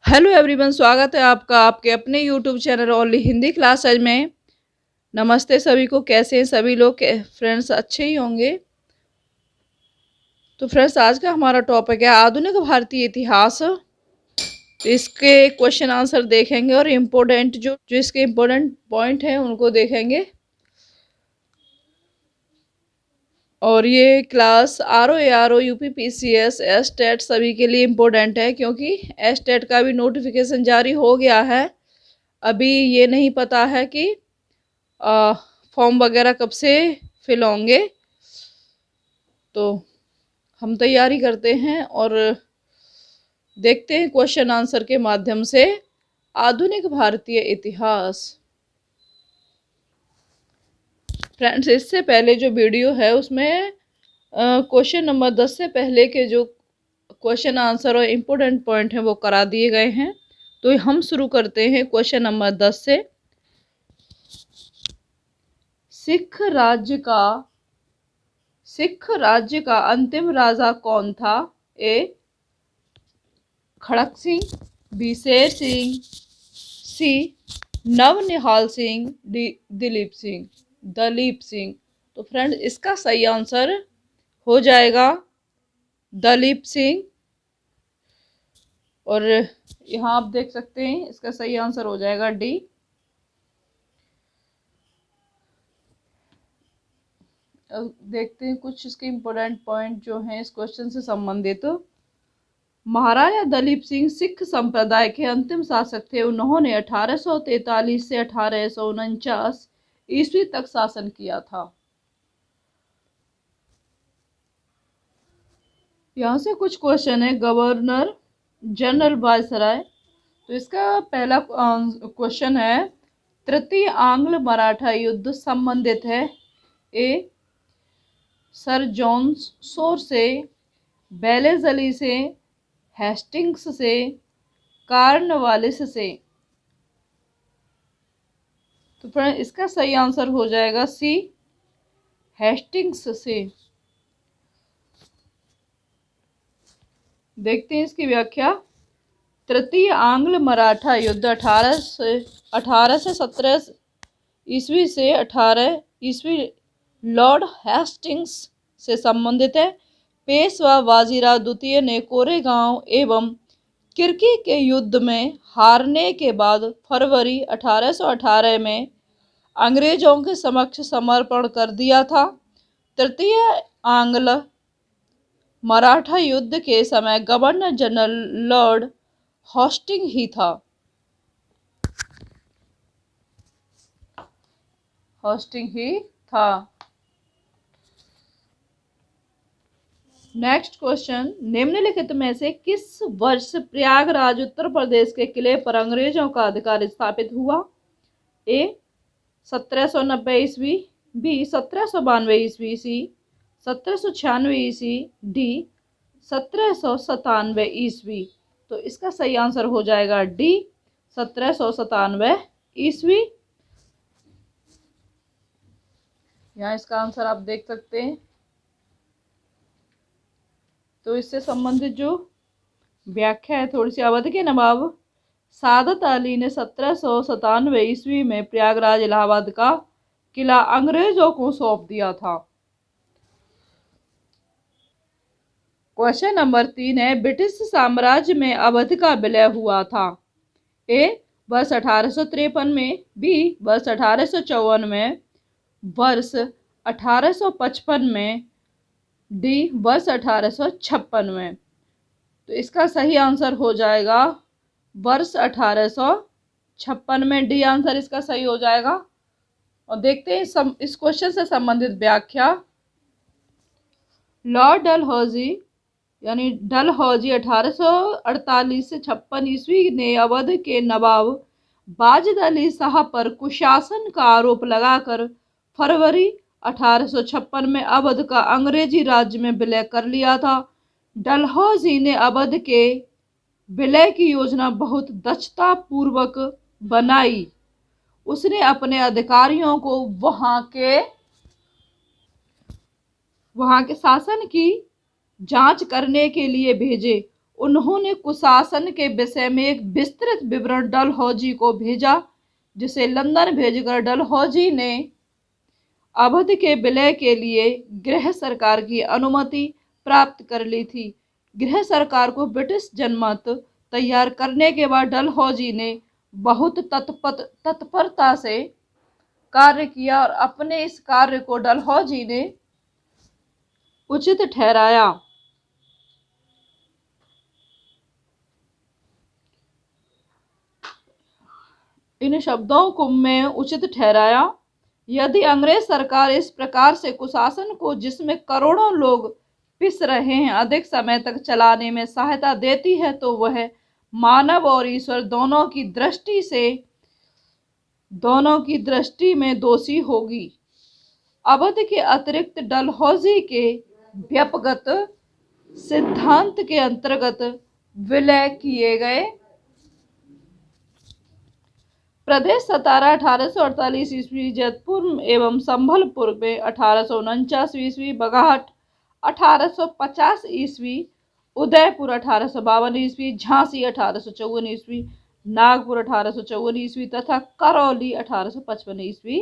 Hello everyone, स्वागत है आपका आपके अपने YouTube channel only Hindi classes में। नमस्ते सभी को। कैसे हैं सभी लोग? फ्रेंड्स अच्छे ही होंगे। तो फ्रेंड्स, आज का हमारा टॉपिक है आधुनिक भारतीय इतिहास। तो इसके क्वेश्चन आंसर देखेंगे और इम्पोर्टेंट जो इसके इम्पोर्टेंट पॉइंट हैं उनको देखेंगे। और ये class R O UP PCS S TET सभी के लिए इम्पोर्टेंट है, क्योंकि एस टेट का भी नोटिफिकेशन जारी हो गया है। अभी ये नहीं पता है कि फॉर्म वगैरह कब से फिल होंगे। तो हम तैयारी करते हैं और देखते हैं क्वेश्चन आंसर के माध्यम से आधुनिक भारतीय इतिहास। फ्रेंड्स, इससे पहले जो वीडियो है उसमें क्वेश्चन नंबर 10 से पहले के जो क्वेश्चन आंसर और इम्पोर्टेंट पॉइंट हैं वो करा दिए गए हैं। तो हम शुरू करते हैं क्वेश्चन नंबर 10 से। सिख राज्य का अंतिम राजा कौन था? ए खड़क सिंह, बी शेर सिंह, सी नवनिहाल सिंह, डी दलीप सिंह। तो फ्रेंड, इसका सही आंसर हो जाएगा दलीप सिंह। और यहाँ आप देख सकते हैं इसका सही आंसर हो जाएगा डी। देखते हैं कुछ इसके इम्पोर्टेंट पॉइंट जो हैं इस क्वेश्चन से संबंधित। महाराजा दलीप सिंह सिख संप्रदाय के अंतिम शासक थे। उन्होंने 1843 से 1849 ईस्वी तक शासन किया था। यहाँ से कुछ क्वेश्चन है। Governor general viceroy. तो इसका पहला क्वेश्चन है, तृतीय आंग्ल मराठा युद्ध संबंधित है। ए सर जॉन शोर से, बेलेजली से, हेस्टिंग्स से, कार्नवालिस से। तो फ्रेंड, इसका सही आंसर हो जाएगा सी हेस्टिंग्स से। देखते हैं इसकी व्याख्या। तृतीय आंग्ल मराठा युद्ध 18 से 17 ईस्वी से 18 ईस्वी लॉर्ड हेस्टिंग्स से संबंधित है। पेशवा बाजीराव द्वितीय ने कोरेगांव एवं किर्की के युद्ध में हारने के बाद फरवरी 1818 में अंग्रेजों के समक्ष समर्पण कर दिया था। तृतीय आंग्ल मराठा युद्ध के समय गवर्नर जनरल लॉर्ड हेस्टिंग ही था। नेक्स्ट क्वेश्चन, निम्नलिखित में से किस वर्ष प्रयागराज उत्तर प्रदेश के किले पर अंग्रेजों का अधिकार स्थापित हुआ? ए 1790 ईस्वी, बी 1792 ईस्वी, सी 1796 ईस्वी, डी 1797 ईस्वी। तो इसका सही आंसर हो जाएगा डी 1797 ईस्वी। यहाँ इसका आंसर आप देख सकते हैं। तो इससे संबंधित जो व्याख्या है थोड़ी सी, अवध के नवाब सादत अली ने 1797 ईस्वी में प्रयागराज इलाहाबाद का किला अंग्रेजों को सौंप दिया था। क्वेश्चन नंबर 3 है, ब्रिटिश साम्राज्य में अवध का विलय हुआ था। ए वर्ष 1853 में, बी वर्ष 1854 में, वर्ष 1855 में, डी वर्ष 1856 में। तो इसका सही आंसर हो जाएगा वर्ष 1856 में। डी आंसर इसका सही हो जाएगा। और देखते हैं इस क्वेश्चन से संबंधित व्याख्या। लॉर्ड डलहौजी यानी डलहौजी 1848 से 56 ईस्वी ने अवध के नवाब वाजिद अली शाह पर कुशासन का आरोप लगाकर फरवरी 1856 में अवध का अंग्रेजी राज्य में विलय कर लिया था। डलहौजी ने अवध के विलय की योजना बहुत दक्षता पूर्वक बनाई। उसने अपने अधिकारियों को वहां के शासन की जांच करने के लिए भेजे। उन्होंने कुशासन के विषय में एक विस्तृत विवरण डलहौजी को भेजा, जिसे लंदन भेजकर डलहौजी ने अवध के विलय के लिए गृह सरकार की अनुमति प्राप्त कर ली थी। गृह सरकार को ब्रिटिश जनमत तैयार करने के बाद डलहौजी ने बहुत तत्परता से कार्य किया और अपने इस कार्य को डलहौजी ने उचित ठहराया। इन शब्दों को मैं उचित ठहराया। यदि अंग्रेज सरकार इस प्रकार से कुशासन को, जिसमें करोड़ों लोग पिस रहे हैं, अधिक समय तक चलाने में सहायता देती है, तो वह मानव और ईश्वर दोनों की दृष्टि में दोषी होगी। अवध के अतिरिक्त डलहौजी के व्यापक सिद्धांत के अंतर्गत विलय किए गए प्रदेश सतारा 1848 ईस्वी, जैतपुर एवं संभलपुर में 1849 ईस्वी, बघाट 1850 ईस्वी, उदयपुर 1852 ईस्वी, झांसी 1854 ईस्वी, नागपुर 1854 ईस्वी तथा करौली 1855 ईस्वी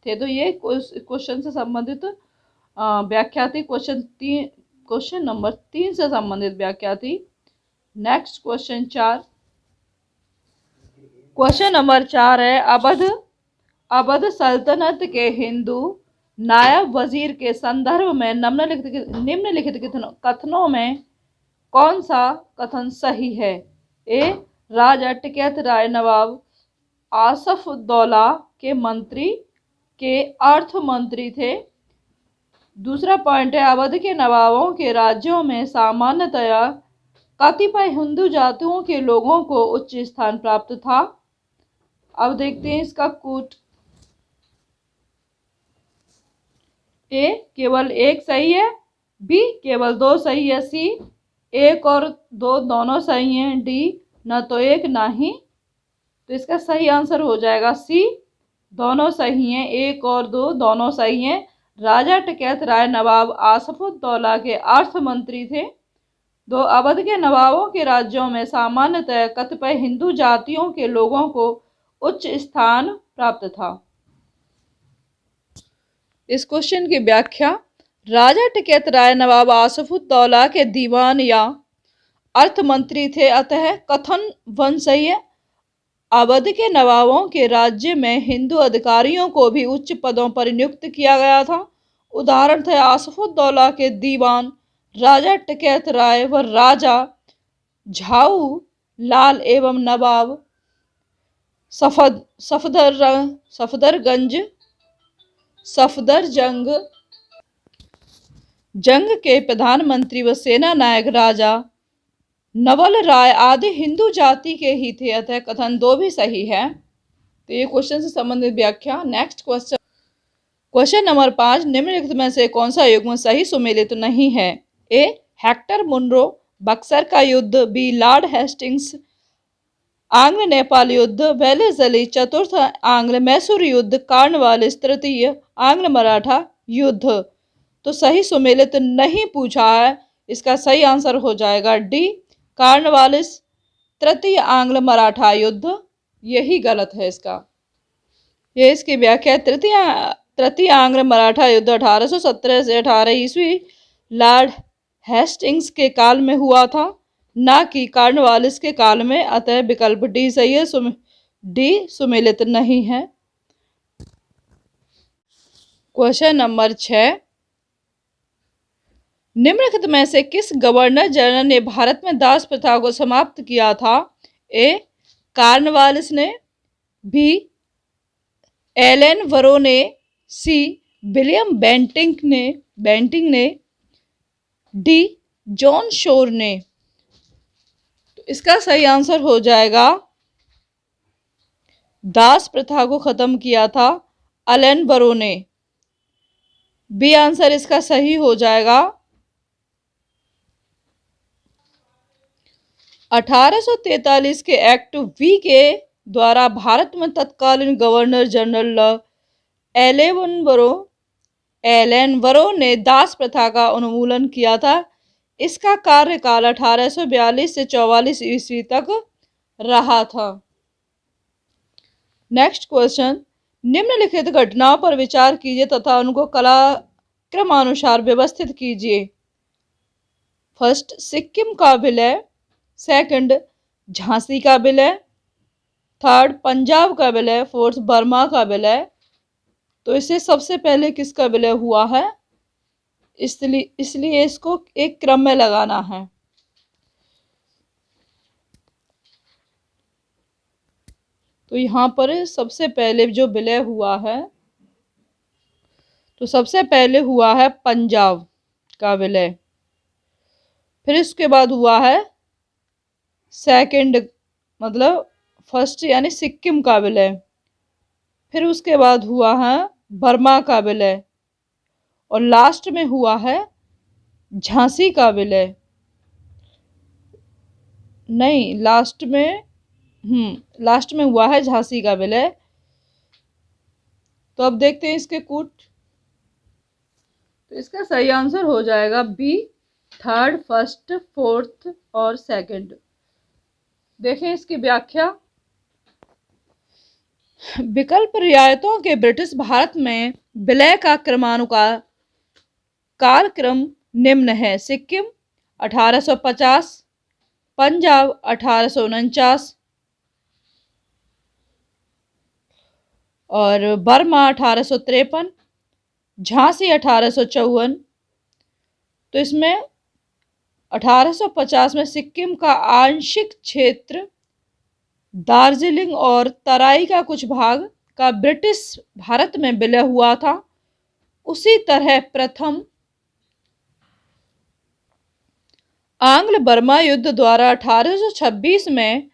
थे। तो ये क्वेश्चन से संबंधित व्याख्या थी। क्वेश्चन नंबर 3 से संबंधित व्याख्या थी। Next question 4। क्वेश्चन नंबर 4 है, अवध सल्तनत के हिंदू नायब वजीर के संदर्भ में निम्नलिखित कथनों में कौन सा कथन सही है? ए, राजा टिकैत राय नवाब आसफउद्दौला के अर्थ मंत्री थे। दूसरा पॉइंट है, अवध के नवाबों के राज्यों में सामान्यतया कतिपय हिंदू जातियों के लोगों को उच्च स्थान प्राप्त था। अब देखते हैं इसका कूट। ए, केवल एक सही है। बी, केवल 2 सही है। सी, 1 और 2 दोनों सही हैं। डी, न तो 1 ना ही। तो इसका सही आंसर हो जाएगा सी, दोनों सही हैं। 1 और 2 दोनों सही हैं। राजा टिकैत राय नवाब आसफउद्दौला के अर्थ मंत्री थे। दो, अवध के नवाबों के राज्यों में सामान्यतः कतिपय हिंदू जातियों के लोगों को उच्च स्थान प्राप्त था। इस क्वेश्चन की व्याख्या, राजा टिकैत राय नवाब आसफउद्दौला के दीवान या अर्थ मंत्री थे, अतः कथन 1 सही है। अवध के नवाबों के राज्य में हिंदू अधिकारियों को भी उच्च पदों पर नियुक्त किया गया था। उदाहरण थे आसफउद्दौला के दीवान राजा टिकैत राय व राजा झाऊ लाल एवं नवाब सफदरजंग के प्रधानमंत्री व सेना नायक राजा नवल राय आदि हिंदू जाति के ही थे, अतः कथन 2 भी सही है। तो ये क्वेश्चन से संबंधित व्याख्या। नेक्स्ट क्वेश्चन, क्वेश्चन नंबर 5, निम्नलिखित में से कौन सा युग्म सही सुमेलित नहीं है? ए, हेक्टर मुनरो बक्सर का युद्ध। बी, लॉर्ड हेस्टिंग्स आंग्ल नेपाल युद्ध। वेलेस्ली चतुर्थ आंग्ल मैसूर युद्ध। कॉर्नवालिस तृतीय आंग्ल मराठा युद्ध। तो सही सुमेलित नहीं पूछा है, इसका सही आंसर हो जाएगा डी, कॉर्नवालिस तृतीय आंग्ल मराठा युद्ध। यही गलत है इसका। ये इसकी व्याख्या, तृतीय आंग्ल मराठा युद्ध 1817 से 18 ईस्वी लॉर्ड हेस्टिंग्स के काल में हुआ था, ना कि कॉर्नवालिस के काल में, अतः विकल्प डी सही है। डी सुमेलित नहीं है। क्वेश्चन नंबर 6, निम्नलिखित में से किस गवर्नर जनरल ने भारत में दास प्रथा को समाप्त किया था? ए, कॉर्नवालिस ने। बी, एलन वरो ने। सी, विलियम बेंटिंग ने। डी, जॉन शोर ने। तो इसका सही आंसर हो जाएगा, दास प्रथा को खत्म किया था एलन वरो ने। बी आंसर इसका सही हो जाएगा। 1843 के एक्ट वी के द्वारा भारत में तत्कालीन गवर्नर जनरल एलन वरो ने दास प्रथा का उन्मूलन किया था। इसका कार्यकाल 1842 से 44 ईस्वी तक रहा था। नेक्स्ट क्वेश्चन, निम्नलिखित घटनाओं पर विचार कीजिए तथा उनको कालक्रमानुसार व्यवस्थित कीजिए। फर्स्ट, सिक्किम का विलय। सेकंड, झांसी का विलय। थर्ड, पंजाब का विलय। फोर्थ, बर्मा का विलय। तो इससे सबसे पहले किसका विलय हुआ है, इसलिए इसको एक क्रम में लगाना है। तो यहाँ पर सबसे पहले जो विलय हुआ है, तो सबसे पहले हुआ है पंजाब का विलय। फिर इसके बाद हुआ है सेकंड, मतलब फर्स्ट यानी सिक्किम का विलय। फिर उसके बाद हुआ है बर्मा का विलय और लास्ट में हुआ है झांसी का विलय। नहीं, लास्ट में हुआ है झांसी का विलय। तो अब देखते हैं इसके कूट। तो इसका सही आंसर हो जाएगा बी, थर्ड, फर्स्ट, फोर्थ और सेकंड। देखें इसकी व्याख्या। विकल्प रियायतों के ब्रिटिश भारत में विलय का क्रमानुसार कालक्रम निम्न है। सिक्किम 1850, पंजाब 1849 और बर्मा 1853, झांसी 1854। तो इसमें 1850 में सिक्किम का आंशिक क्षेत्र, दार्जिलिंग और तराई का कुछ भाग का ब्रिटिश भारत में विलय हुआ था। उसी तरह प्रथम आंग्ल बर्मा युद्ध द्वारा 1826 में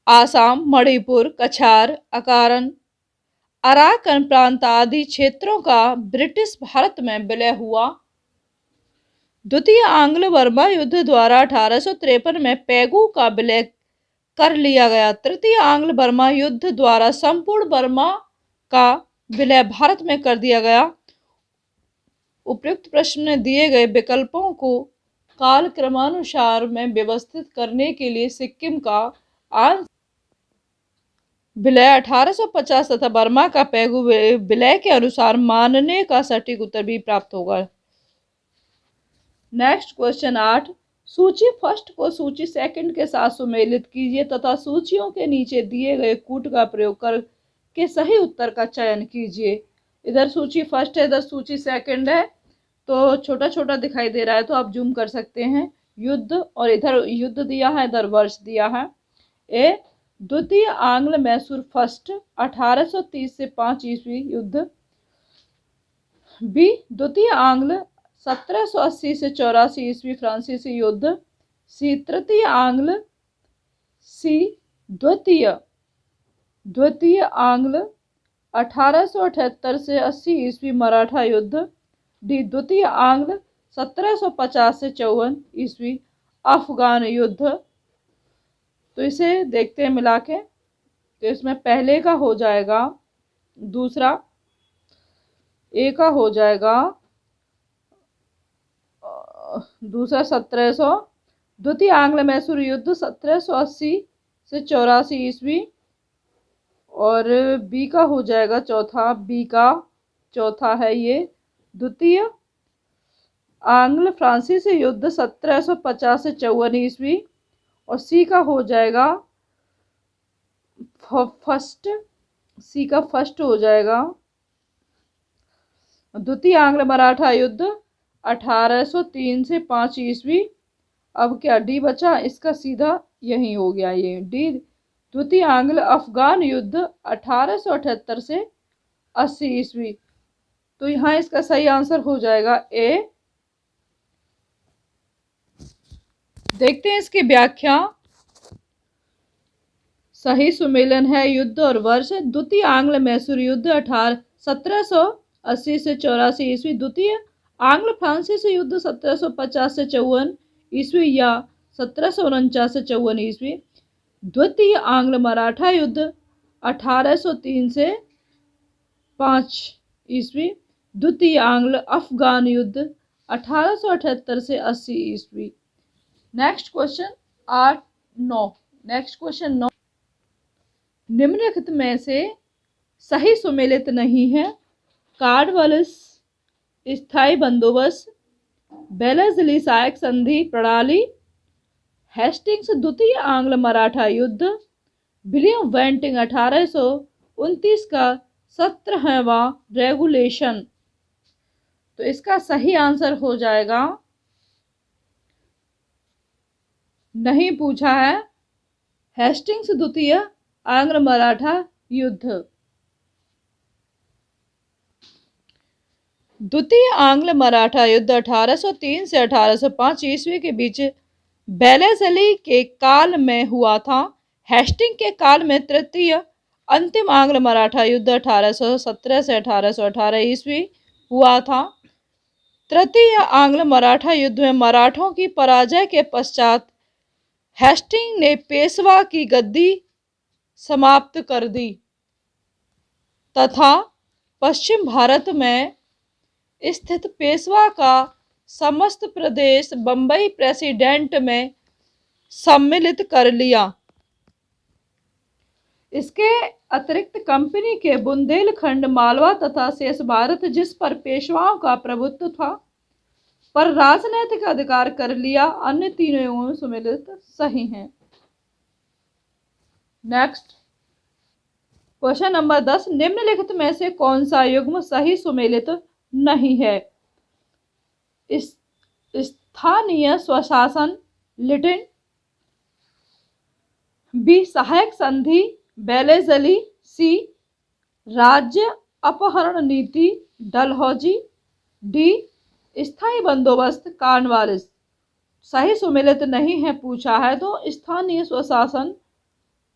आसाम, मणिपुर, कछार, अकारण, अराकन प्रांत आदि क्षेत्रों का ब्रिटिश भारत में विलय हुआ। द्वितीय आंग्ल बर्मा युद्ध द्वारा 1853 में पैगू का विलय कर लिया गया। तृतीय आंग्ल बर्मा युद्ध द्वारा संपूर्ण बर्मा का विलय भारत में कर दिया गया। उपयुक्त प्रश्न में दिए गए विकल्पों को कालक्रमानुसार में व्यवस्थित करने के लिए सिक्किम का विलय 1850 तथा बर्मा का पैगू विलय के अनुसार मानने का सटीक उत्तर भी प्राप्त होगा। नेक्स्ट क्वेश्चन 8, सूची फर्स्ट को सूची सेकंड के साथ सुमेलित कीजिए तथा सूचियों के नीचे दिए गए कूट का प्रयोग करके सही उत्तर का चयन कीजिए। इधर सूची फर्स्ट है, इधर सूची सेकंड है, तो छोटा छोटा दिखाई दे रहा है तो आप जूम कर सकते हैं। युद्ध, और इधर युद्ध दिया है, इधर वर्ष दिया है। ए, द्वितीय आंग्ल मैसूर फर्स्ट 1830 से 5 ईस्वी युद्ध। बी, द्वितीय आंग्ल 1780 से 84 ईस्वी फ्रांसीसी युद्ध। सी, तृतीय आंग्ल। सी, द्वितीय आंग्ल 1878 से 80 ईस्वी मराठा युद्ध। डी, द्वितीय आंग्ल 1750 से 54 ईस्वी अफगान युद्ध। तो इसे देखते हैं मिला के। तो इसमें पहले का हो जाएगा दूसरा, ए का हो जाएगा दूसरा 1700। द्वितीय आंग्ल मैसूर युद्ध 1780 से 84 ईस्वी। और बी का हो जाएगा चौथा, बी का चौथा है ये, द्वितीय आंग्ल फ्रांसीसी युद्ध 1750 से 54 ईस्वी। और सी का हो जाएगा फर्स्ट, सी का फर्स्ट हो जाएगा द्वितीय आंग्ल मराठा युद्ध 1803 से 5 ईस्वी। अब क्या डी बचा, इसका सीधा यही हो गया ये डी, द्वितीय आंग्ल अफगान युद्ध 1878 से 80 ईस्वी। तो यहाँ इसका सही आंसर हो जाएगा ए। देखते हैं इसकी व्याख्या। सही सुमेलन है युद्ध और वर्ष। द्वितीय आंग्ल मैसूर युद्ध 1780 से 84 ईस्वी। द्वितीय आंग्ल फ्रांसीसी युद्ध 1750 से 54 ईस्वी या 1749 से 54 ईस्वी। द्वितीय आंग्ल मराठा युद्ध 1803 से 5 ईस्वी। द्वितीय आंग्ल अफगान युद्ध 1878 से 80 ईस्वी। Next question 8-9। नेक्स्ट क्वेश्चन 9, निम्नलिखित में से सही सुमेलित नहीं है। कार्नवालिस स्थायी बंदोबस्त, वेलेस्ली सहायक संधि प्रणाली, हेस्टिंग्स द्वितीय आंग्ल मराठा युद्ध, विलियम बेंटिंक 1829 का 17वां रेगुलेशन। तो इसका सही आंसर हो जाएगा, नहीं पूछा है, हेस्टिंग्स द्वितीय आंग्ल मराठा युद्ध। द्वितीय आंग्ल मराठा युद्ध 1803 से 1805 ईस्वी के बीच वेलेस्ली के काल में हुआ था। हेस्टिंग के काल में तृतीय अंतिम आंग्ल मराठा युद्ध 1817 से 1818 ईस्वी हुआ था। तृतीय आंग्ल मराठा युद्ध में मराठों की पराजय के पश्चात हेस्टिंग ने पेशवा की गद्दी समाप्त कर दी तथा पश्चिम भारत में स्थित पेशवा का समस्त प्रदेश बंबई प्रेसिडेंट में सम्मिलित कर लिया। इसके अतिरिक्त कंपनी के बुंदेलखंड, मालवा तथा शेष भारत, जिस पर पेशवाओं का प्रभुत्व था, पर राजनैतिक अधिकार कर लिया। अन्य तीनों सुमेलित सही हैं। नेक्स्ट क्वेश्चन नंबर 10, निम्नलिखित में से कौन सा युग्म सही सुमेलित नहीं है। स्थानीय स्वशासन लिटिन, बी सहायक संधि वेलेस्ली, सी राज्य अपहरण नीति डलहौजी, डी स्थायी बंदोबस्त कार्नवालिस। सही सुमेलित नहीं है पूछा है तो स्थानीय स्वशासन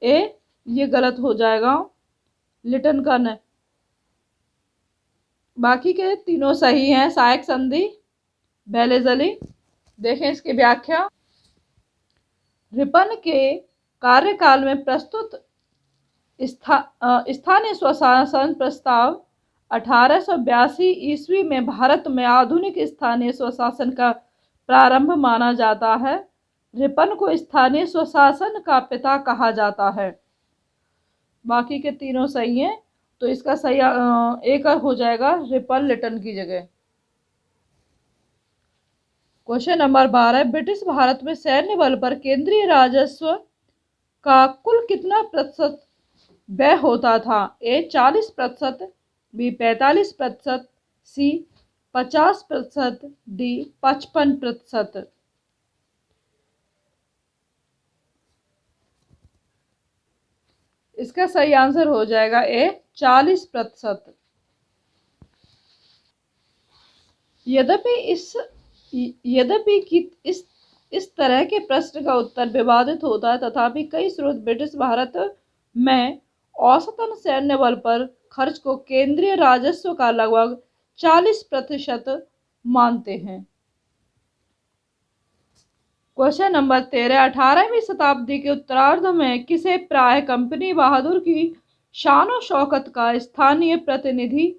ए, ये गलत हो जाएगा, लिटन का न। बाकी के तीनों सही हैं। सहायक संधि वेलेस्ली। देखें इसकी व्याख्या। रिपन के कार्यकाल में प्रस्तुत स्थानीय स्वशासन प्रस्ताव 1882 ईस्वी में भारत में आधुनिक स्थानीय स्वशासन का प्रारंभ माना जाता है। रिपन को स्थानीय स्वशासन का पिता कहा जाता है। बाकी के तीनों सही हैं तो इसका सही एक हो जाएगा, रिपन लिटन की जगह। क्वेश्चन नंबर 12, ब्रिटिश भारत में सैन्य बल पर केंद्रीय राजस्व का कुल कितना प्रतिशत व्यय होता था। ए 40%, बी 45%, सी 50%, डी 55%। इसका सही आंसर हो जाएगा ए 40%। यद्यपि कि इस तरह के प्रश्न का उत्तर विवादित होता है, तथापि कई स्रोत ब्रिटिश भारत में औसतन सैन्य बल पर खर्च को केंद्रीय राजस्व का लगभग 40% मानते हैं। क्वेश्चन नंबर 13, 18वीं शताब्दी के उत्तरार्ध में किसे प्राय कंपनी बहादुर की शान शौकत का स्थानीय प्रतिनिधि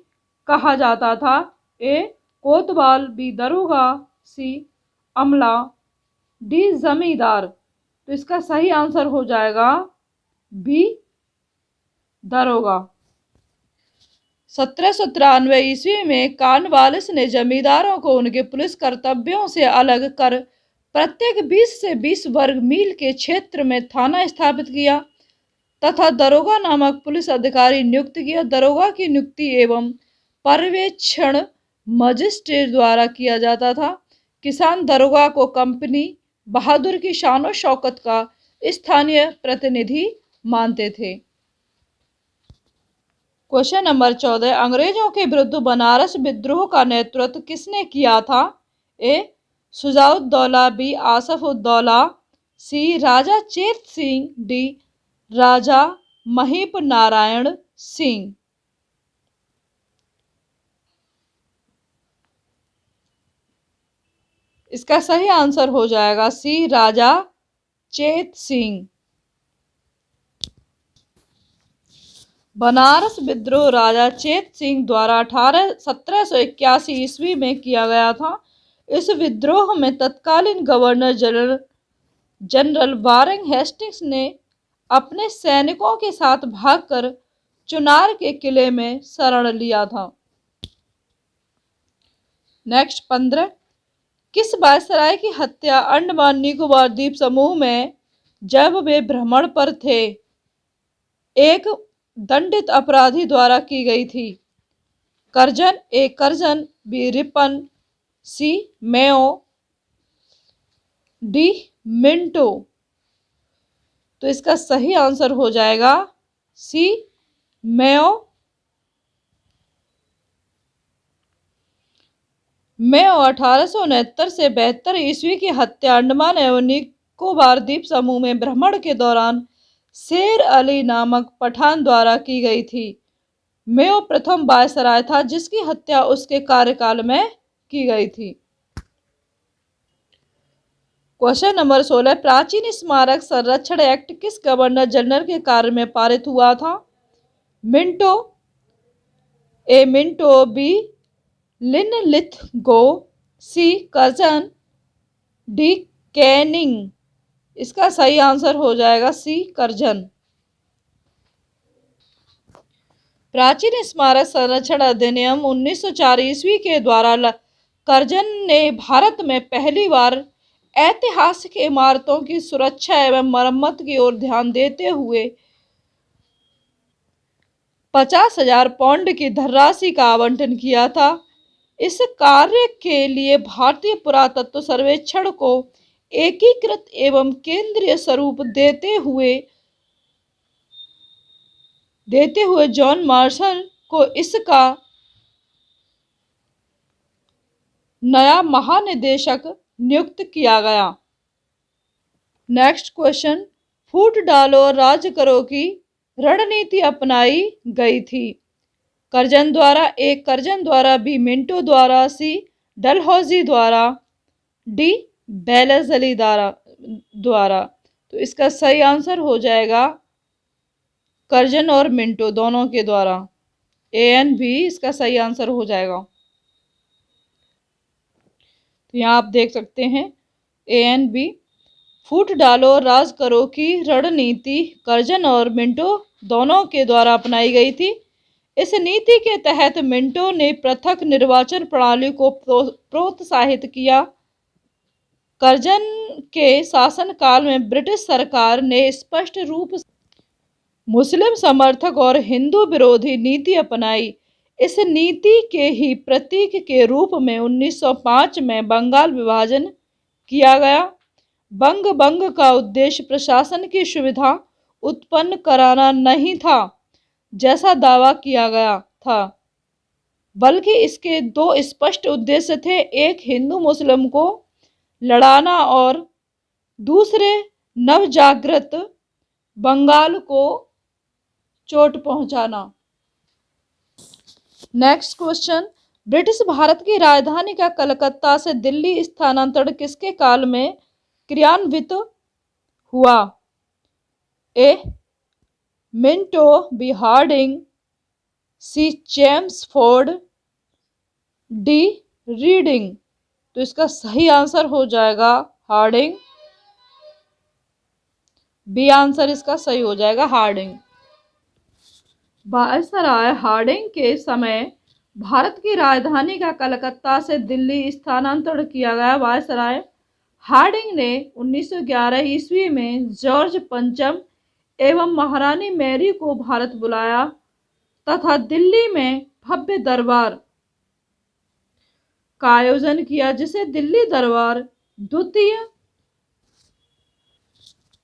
कहा जाता था। ए कोतवाल, बी दरोगा, सी अमला, डी जमींदार। तो इसका सही आंसर हो जाएगा बी दरोगा। 1793 ईस्वी में कार्नवालिस ने जमींदारों को उनके पुलिस कर्तव्यों से अलग कर प्रत्येक 20 से 20 वर्ग मील के क्षेत्र में थाना स्थापित किया तथा दरोगा नामक पुलिस अधिकारी नियुक्त किया। दरोगा की नियुक्ति एवं पर्यवेक्षण मजिस्ट्रेट द्वारा किया जाता था। किसान दरोगा को कंपनी बहादुर की शान शौकत का स्थानीय प्रतिनिधि मानते थे। क्वेश्चन नंबर 14, अंग्रेजों के विरुद्ध बनारस विद्रोह का नेतृत्व किसने किया था। ए शुजाउद्दौला, बी आसफउद्दौला, सी राजा चेत सिंह, डी राजा महीप नारायण सिंह। इसका सही आंसर हो जाएगा सी राजा चेत सिंह। बनारस विद्रोह राजा चेत सिंह द्वारा 1781 ईस्वी में किया गया था। इस विद्रोह में तत्कालीन गवर्नर जनरल वारेन हेस्टिंग्स ने अपने सैनिकों के साथ भागकर चुनार के किले में शरण लिया था। नेक्स्ट 15, किस वायसराय की हत्या अंडमान निकोबार द्वीप समूह में जब वे भ्रमण पर थे एक दंडित अपराधी द्वारा की गई थी? कर्जन, ए कर्जन, बी रिपन, सी मेयो, डी मिंटो। तो इसका सही आंसर हो जाएगा सी मेयो। मेयो 1869 से 72 ईस्वी की हत्या अंडमान एवं निकोबार द्वीप समूह में भ्रमण के दौरान शेर अली नामक पठान द्वारा की गई थी। मेयो प्रथम वायसराय था जिसकी हत्या उसके कार्यकाल में की गई थी। क्वेश्चन नंबर 16, प्राचीन स्मारक संरक्षण एक्ट किस गवर्नर जनरल के कार्य में पारित हुआ था? मिंटो, ए मिंटो, बी लिनलिथगो, सी कर्जन, डी कैनिंग। इसका सही आंसर हो जाएगा सी कर्जन। प्राचीन स्मारक संरक्षण अधिनियम 1904 ईस्वी के द्वारा कर्जन ने भारत में पहली बार ऐतिहासिक इमारतों की सुरक्षा एवं मरम्मत की ओर ध्यान देते हुए 50,000 पाउंड की धनराशि का आवंटन किया था। इस कार्य के लिए भारतीय पुरातत्व सर्वेक्षण को एकीकृत एवं केंद्रीय स्वरूप देते हुए जॉन मार्शल को इसका नया महानिदेशक नियुक्त किया गया। नेक्स्ट क्वेश्चन, फूट डालो और राज करो की रणनीति अपनाई गई थी? कर्जन द्वारा, ए कर्जन द्वारा, बी मिंटो द्वारा, सी डलहौजी द्वारा, डी बेलेज़ली द्वारा। तो इसका सही आंसर हो जाएगा कर्जन और मिंटो दोनों के द्वारा। ए एन बी इसका सही आंसर हो जाएगा। तो यहाँ आप देख सकते हैं ए एन बी। फूट डालो और राज करो की रणनीति कर्जन और मिंटो दोनों के द्वारा अपनाई गई थी। इस नीति के तहत मिंटो ने पृथक निर्वाचन प्रणाली को प्रोत्साहित किया। कर्जन के शासनकाल में ब्रिटिश सरकार ने स्पष्ट रूप से मुस्लिम समर्थक और हिंदू विरोधी नीति अपनाई। इस नीति के ही प्रतीक के रूप में 1905 में बंगाल विभाजन किया गया। बंग का उद्देश्य प्रशासन की सुविधा उत्पन्न कराना नहीं था जैसा दावा किया गया था, बल्कि इसके दो स्पष्ट उद्देश्य थे, एक हिंदू मुस्लिम को लड़ाना और दूसरे नवजागृत बंगाल को चोट पहुंचाना। नेक्स्ट क्वेश्चन, ब्रिटिश भारत की राजधानी का कलकत्ता से दिल्ली स्थानांतरण किसके काल में क्रियान्वित हुआ? ए मिंटो, बी हार्डिंग, सी चेम्सफोर्ड, डी रीडिंग। तो इसका सही आंसर हो जाएगा हार्डिंग। बी आंसर इसका सही हो जाएगा हार्डिंग। वायसराय हार्डिंग के समय भारत की राजधानी का कलकत्ता से दिल्ली स्थानांतरण किया गया। वायसराय हार्डिंग ने 1911 ईस्वी में जॉर्ज पंचम एवं महारानी मैरी को भारत बुलाया तथा दिल्ली में भव्य दरबार का आयोजन किया, जिसे दिल्ली दरबार द्वितीय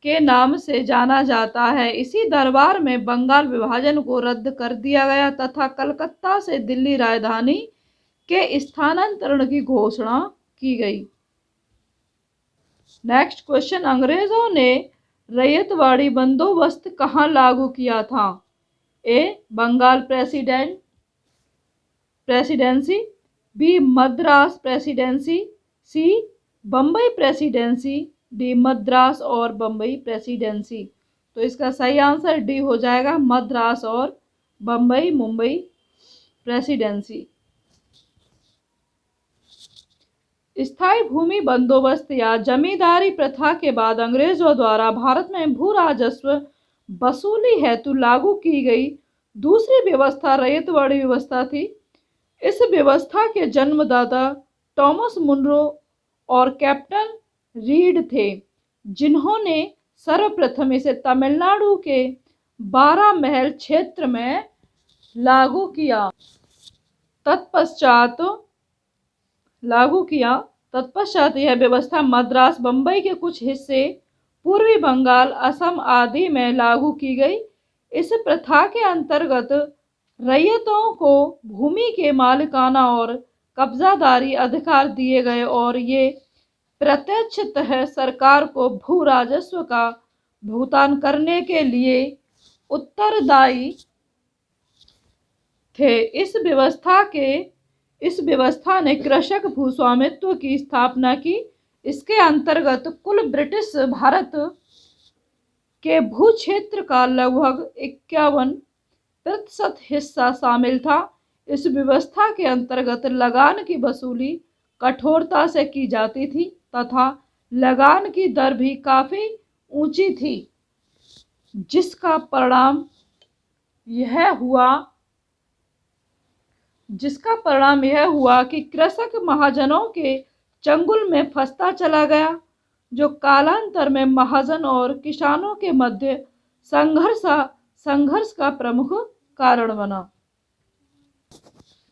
के नाम से जाना जाता है। इसी दरबार में बंगाल विभाजन को रद्द कर दिया गया तथा कलकत्ता से दिल्ली राजधानी के स्थानांतरण की घोषणा की गई। नेक्स्ट क्वेश्चन, अंग्रेजों ने रैयतवाड़ी बंदोबस्त कहाँ लागू किया था? A Bengal Presidency, B Madras Presidency, C Bombay Presidency, D Madras और बम्बई प्रेसिडेंसी। तो इसका सही आंसर डी हो जाएगा, मद्रास और मुंबई प्रेसिडेंसी। स्थायी भूमि बंदोबस्त या जमींदारी प्रथा के बाद अंग्रेजों द्वारा भारत में भू राजस्व वसूली हेतु लागू की गई दूसरी व्यवस्था रैयतवाड़ी व्यवस्था थी। इस व्यवस्था के जन्मदाता टॉमस मुनरो और कैप्टन रीड थे, जिन्होंने सर्वप्रथम इसे तमिलनाडु के 12 महल क्षेत्र में लागू किया। तत्पश्चात यह व्यवस्था मद्रास, बंबई के कुछ हिस्से, पूर्वी बंगाल, असम आदि में लागू की गई। इस प्रथा के अंतर्गत रैयतों को भूमि के मालिकाना और कब्जादारी अधिकार दिए गए और ये प्रत्यक्षतः सरकार को भू राजस्व का भुगतान करने के लिए उत्तरदायी थे। इस व्यवस्था ने कृषक भूस्वामित्व की स्थापना की। इसके अंतर्गत कुल ब्रिटिश भारत के भू क्षेत्र का लगभग 51% हिस्सा शामिल था। इस व्यवस्था के अंतर्गत लगान की वसूली कठोरता से की जाती थी तथा लगान की दर भी काफी ऊंची थी, जिसका परिणाम यह हुआ कि कृषक महाजनों के चंगुल में फंसता चला गया, जो कालांतर में महाजन और किसानों के मध्य संघर्ष का प्रमुख कारण बना।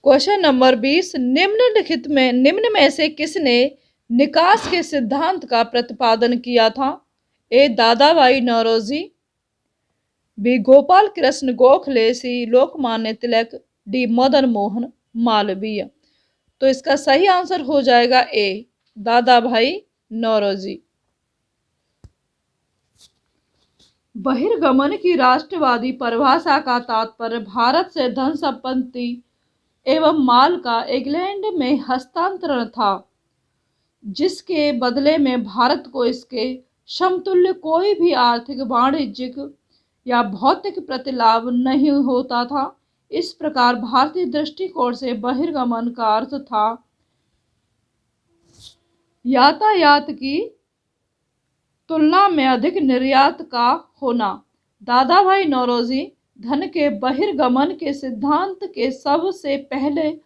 क्वेश्चन नंबर 20, निम्न में से किसने निकास के सिद्धांत का प्रतिपादन किया था? ए. दादाभाई नौरोजी, बी. गोपाल कृष्ण गोखले, सी. लोकमान्य तिलक, डी. मदन मोहन मालवीय। तो इसका सही आंसर हो जाएगा ए. दादाभाई नौरोजी। बहिर्गमन की राष्ट्रवादी परिभाषा का तात्पर्य भारत से धन संपत्ति एवं माल का इंग्लैंड में हस्तांतरण था, जिसके बदले में भारत को इसके समतुल्य कोई भी आर्थिक, वाणिज्यिक या भौतिक प्रतिलाभ नहीं होता था। इस प्रकार भारतीय दृष्टिकोण से बहिर्गमन का अर्थ था यातायात की तुलना में अधिक निर्यात का होना। दादाभाई नौरोजी धन के बहिर्गमन के सिद्धांत के सबसे पहले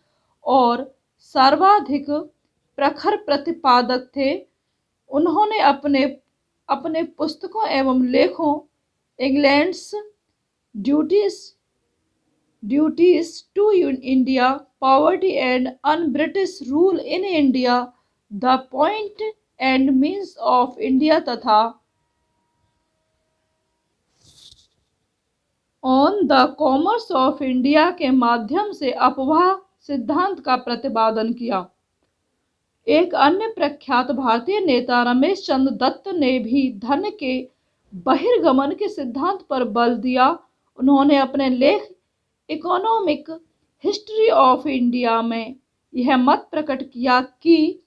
और सर्वाधिक प्रखर प्रतिपादक थे। उन्होंने अपने पुस्तकों एवं लेखों England's duties to India, poverty and un British rule in India, the point and means of India तथा on the commerce of India के माध्यम से अपवाह सिद्धांत का प्रतिपादन किया। एक अन्य प्रख्यात भारतीय नेता रमेश चंद्र दत्त ने भी धन के बहिर्गमन के सिद्धांत पर बल दिया। उन्होंने अपने लेख इकोनॉमिक हिस्ट्री ऑफ इंडिया में यह मत प्रकट किया कि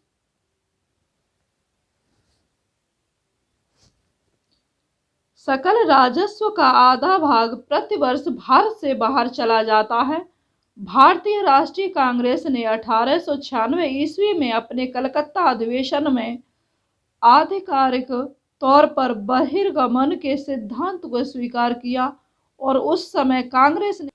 सकल राजस्व का आधा भाग प्रतिवर्ष भारत से बाहर चला जाता है। भारतीय राष्ट्रीय कांग्रेस ने 1896 ईस्वी में अपने कलकत्ता अधिवेशन में आधिकारिक तौर पर बहिर्गमन के सिद्धांत को स्वीकार किया और उस समय कांग्रेस ने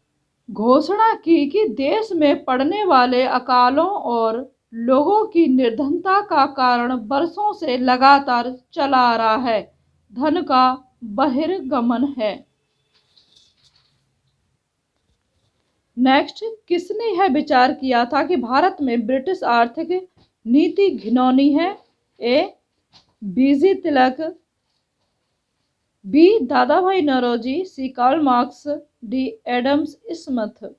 घोषणा की कि देश में पड़ने वाले अकालों और लोगों की निर्धनता का कारण वर्षों से लगातार चला आ रहा है धन का बहिर्गमन है। नेक्स्ट, किसने यह विचार किया था कि भारत में ब्रिटिश आर्थिक नीति घिनौनी है? A. BG Tilak, B. Dadabhai Naoroji, C. Karl Marx, D. Adam Smith. तो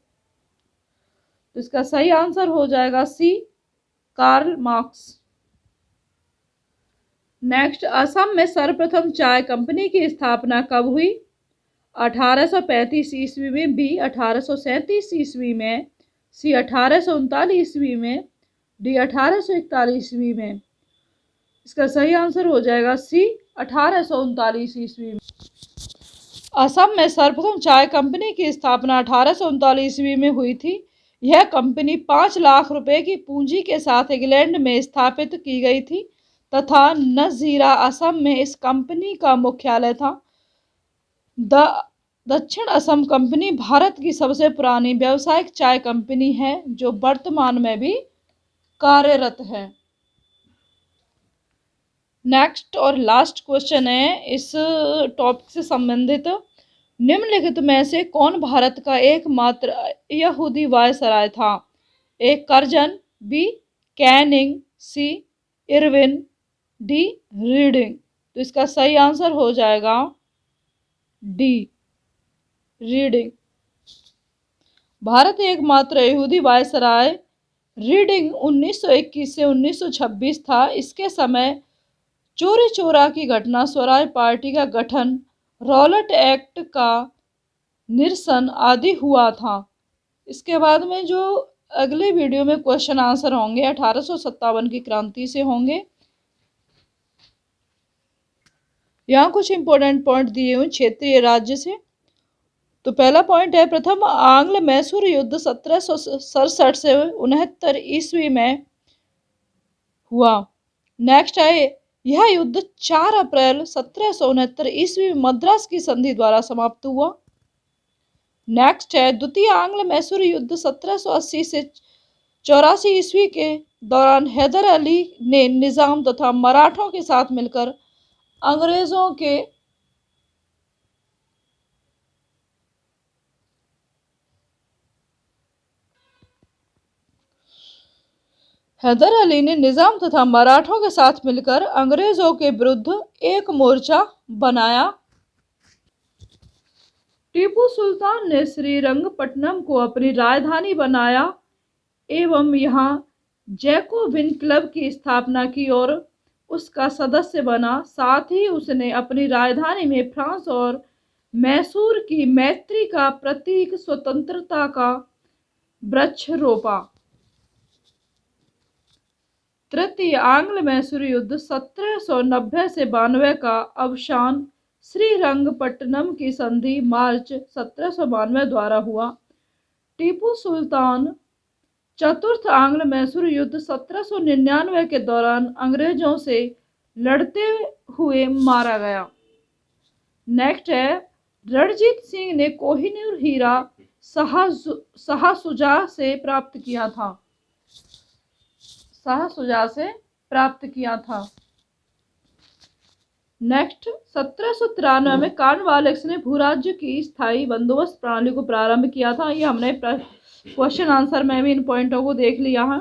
इसका सही आंसर हो जाएगा C. Karl Marx. Next, Assam में सर्वप्रथम चाय कंपनी की स्थापना कब हुई? 1835 ईस्वी में, बी. 1837 ईस्वी में, सी. 1839 ईस्वी में, डी. 1841 ईस्वी में। इसका सही आंसर हो जाएगा सी. 1839 ईस्वी में। असम में सर्वप्रथम चाय कंपनी की स्थापना 1839 ईस्वी में हुई थी। यह कंपनी 5 लाख रुपए की पूंजी के साथ इंग्लैंड में स्थापित की गई थी तथा नज़ीरा असम में इस कंपनी का मुख्यालय था। दक्षिण असम कंपनी भारत की सबसे पुरानी व्यावसायिक चाय कंपनी है जो वर्तमान में भी कार्यरत है। नेक्स्ट और लास्ट क्वेश्चन है इस टॉपिक से संबंधित, निम्नलिखित में से कौन भारत का एकमात्र यहूदी वायसराय था? ए कर्जन, बी कैनिंग, सी इरविन, डी रीडिंग। तो इसका सही आंसर हो जाएगा डी रीडिंग। भारत एकमात्र यहूदी वायसराय रीडिंग 1921 से 1926 था। इसके समय चोरी चोरा की घटना, स्वराज पार्टी का गठन, रॉलेट एक्ट का निरसन आदि हुआ था। इसके बाद में जो अगले वीडियो में क्वेश्चन आंसर होंगे 1857 की क्रांति से होंगे। यहाँ कुछ इंपॉर्टेंट पॉइंट दिए हुए क्षेत्रीय राज्य से। तो पहला पॉइंट है, प्रथम आंग्ल मैसूर युद्ध 1767 से 69 ईस्वी में हुआ। नेक्स्ट है, यह युद्ध 4 अप्रैल 1769 ईस्वी में मद्रास की संधि द्वारा समाप्त हुआ। नेक्स्ट है, द्वितीय आंग्ल मैसूर युद्ध 1780 से 84 ईस्वी के दौरान हैदर अली ने निजाम तथा मराठों के साथ मिलकर अंग्रेजों के अंग्रेजों के विरुद्ध एक मोर्चा बनाया। टीपू सुल्तान ने श्रीरंगपट्टनम को अपनी राजधानी बनाया एवं यहाँ जैकोबिन क्लब की स्थापना की और उसका सदस्य बना। साथ ही उसने अपनी राजधानी में फ्रांस और मैसूर की मैत्री का प्रतीक स्वतंत्रता का वृक्ष रोपा। तृतीय आंग्ल मैसूर युद्ध 1790 से 92 का अवसान श्रीरंगपट्टनम की संधि मार्च 1792 द्वारा हुआ। टीपू सुल्तान चतुर्थ आंग्ल मैसूर युद्ध 1799 के दौरान अंग्रेजों से लड़ते हुए मारा गया। नेक्स्ट है, रणजीत सिंह ने कोहिनूर हीरा शाहसुजा से प्राप्त किया था। नेक्स्ट, 1793 में कॉर्नवालिस ने भूराज्य की स्थायी बंदोबस्त प्रणाली को प्रारंभ किया था। ये हमने क्वेश्चन आंसर में भी इन पॉइंटों को देख लिया है।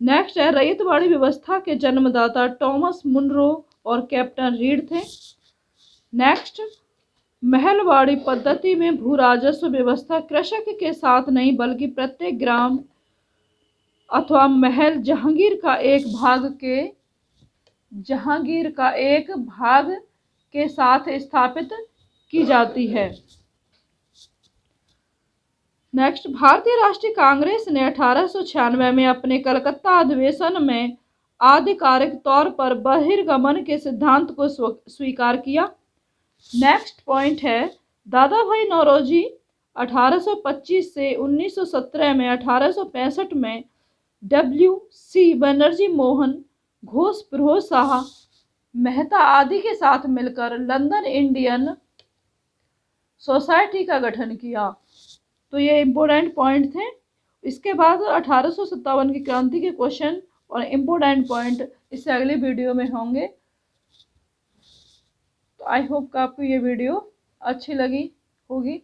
नेक्स्ट है, रैयतवाड़ी व्यवस्था के जन्मदाता टॉमस मुनरो और कैप्टन रीड थे। नेक्स्ट, महलवाड़ी पद्धति में भू राजस्व व्यवस्था कृषक के साथ नहीं बल्कि प्रत्येक ग्राम अथवा महल जहांगीर का एक भाग के साथ स्थापित की जाती है। नेक्स्ट, भारतीय राष्ट्रीय कांग्रेस ने 1896 में अपने कलकत्ता अधिवेशन में आधिकारिक तौर पर बहिर्गमन के सिद्धांत को स्वीकार किया। नेक्स्ट पॉइंट है, दादा भाई नौरोजी 1825 से 1917 में 1865 में W.C. बनर्जी, मोहन घोष, फिरोज शाह मेहता आदि के साथ मिलकर लंदन इंडियन सोसाइटी का गठन किया। तो ये इम्पोर्टेंट पॉइंट थे। इसके बाद 1857 की क्रांति के क्वेश्चन और इम्पोर्टेंट पॉइंट इससे अगले वीडियो में होंगे। तो आई होप कि आपको ये वीडियो अच्छी लगी होगी।